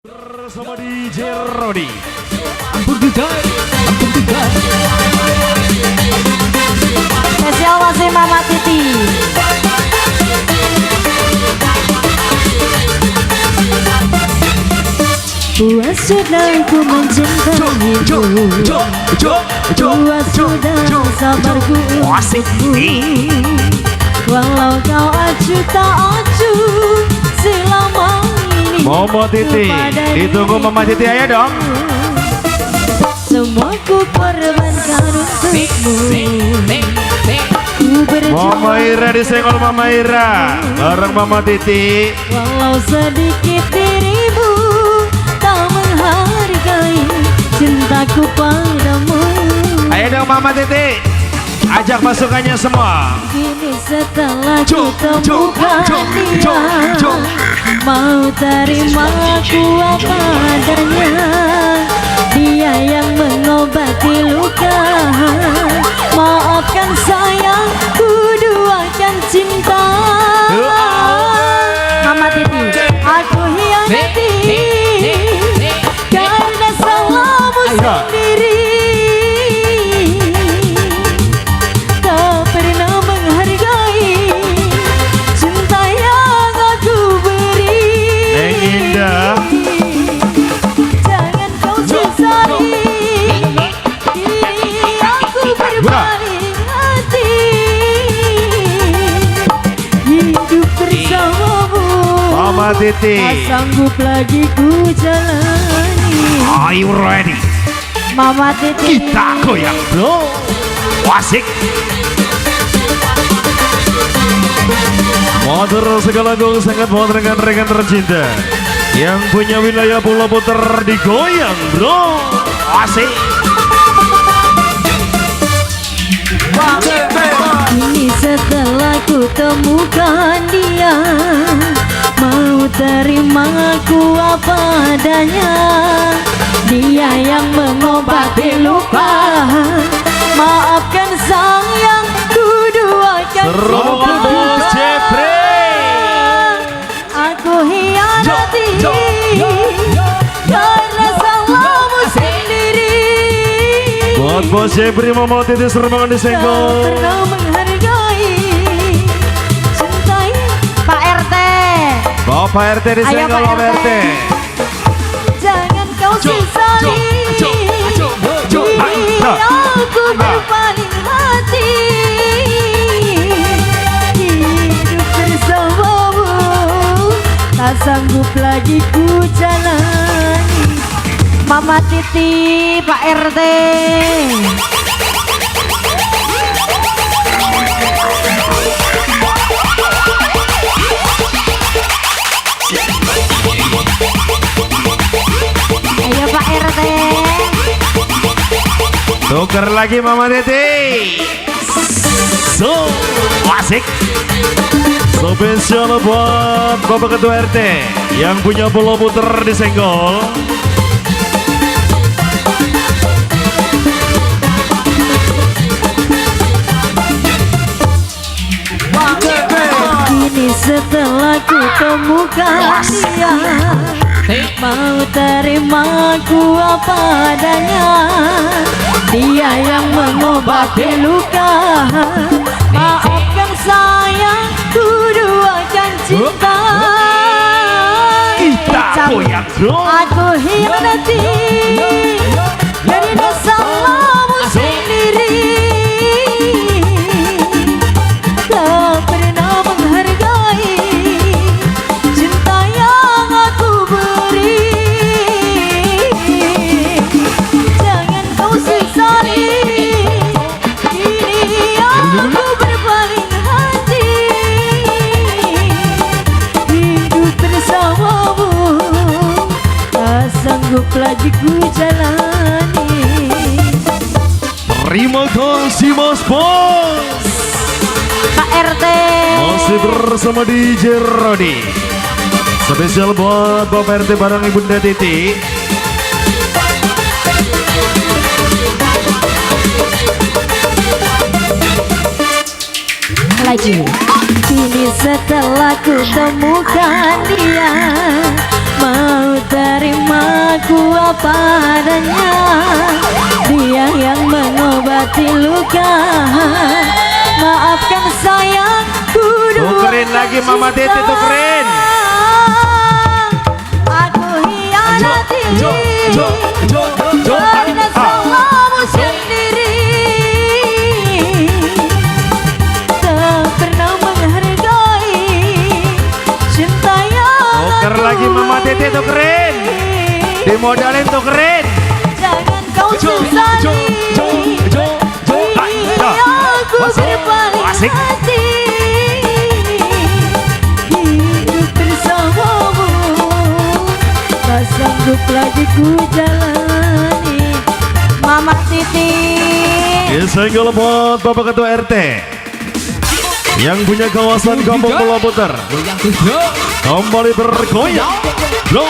Bersama DJ Rodi. Ampun juga. Spesial masih Mama Titi. Puas sudah ku mencintaimu. Puas sudah sabarku walau kau acuh tak acuh selama ini. Mama Titi, ditunggu Mama Titi aja dong. Semua ku korbankan untukmu. Ku berjuang Mama Ira disenggol Mama Ira bareng Mama Titi. walau sedikit dirimu tak menghargai cintaku padamu. Ayo dong Mama Titi, ajak masukannya semua. Kini setelah ku temukan dia, mau terima aku apa adanya. Dia yang mengobati luka. Maafkan sayang, ku duakan cinta. Mama Titi, aku hianati karena salahmu sendiri. Tak pernah menghargai cinta yang aku beri. Neng Indah, Jangan kau sesali, kini aku berpaling hati. Hidup bersamamu Mama Titi. tak sanggup lagi ku jalani. Are you ready? Mama Titi, Kita goyang bro. Wasik. Motor segala gong sangat buat rekan-rekan tercinta yang punya wilayah Pulau Puter digoyang bro. Wasik. kini setelah ku temukan dia, mau terima aku apa adanya. Dia yang mengobati luka. Maafkan sayang, ku duakan Serobot cinta. Bos Jepre. Aku hianati karena salahmu sendiri. Buat Bos Jepri Mama Titi serbangan Tak disenggol. pernah menghargai cintai Pak RT. Bapak RT Ayo, disenggol Pak Bapak RT. RT. Jangan kau sesali, kini aku berpaling hati. Hidup bersamamu tak sanggup lagi ku jalani. Mama Titi, Pak RT. Ayo Pak RT. Tuker lagi Mama Titi. So, wasik. Spesial buat Bapak Ketua RT yang punya Pulau Puter disenggol. Kini setelah ku temukan dia, mau terima ku apa adanya. Dia yang mengobati luka. Maafkan sayang, ku duakan cinta. Kita goyang bro. Aku hianati karena salahmu sendiri. Tak pernah menghargai cinta yang aku beri. Jangan kau sesali, kini aku berpaling hati. Hidup bersamamu tak sanggup lagi ku jalani. Terima kasih Mas Bos. Pak RT. Masih bersama DJ Rodi. Spesial buat Bapak RT bareng Ibunda Titi. Lagi. Kini setelah ku temukan dia, mau terima ku apa adanya. Dia yang mengobati luka. Maafkan sayangku, Tukerin lagi Mama Titi, tukerin. Aku hianati Jo. karena salahmu sendiri. Tak pernah menghargai cinta yang Tuker aku lagi Mama Titi, tukerin. Dimodalin, tukerin. Jangan kau sesali. Aku berpaling Asik. hati hidup bersamamu. Tak sanggup lagi ku jalani. Mama Titi. Disenggol buat Bapak Ketua RT yang punya kawasan Kampung Pulau Putar. Kembali bergoyang, bro.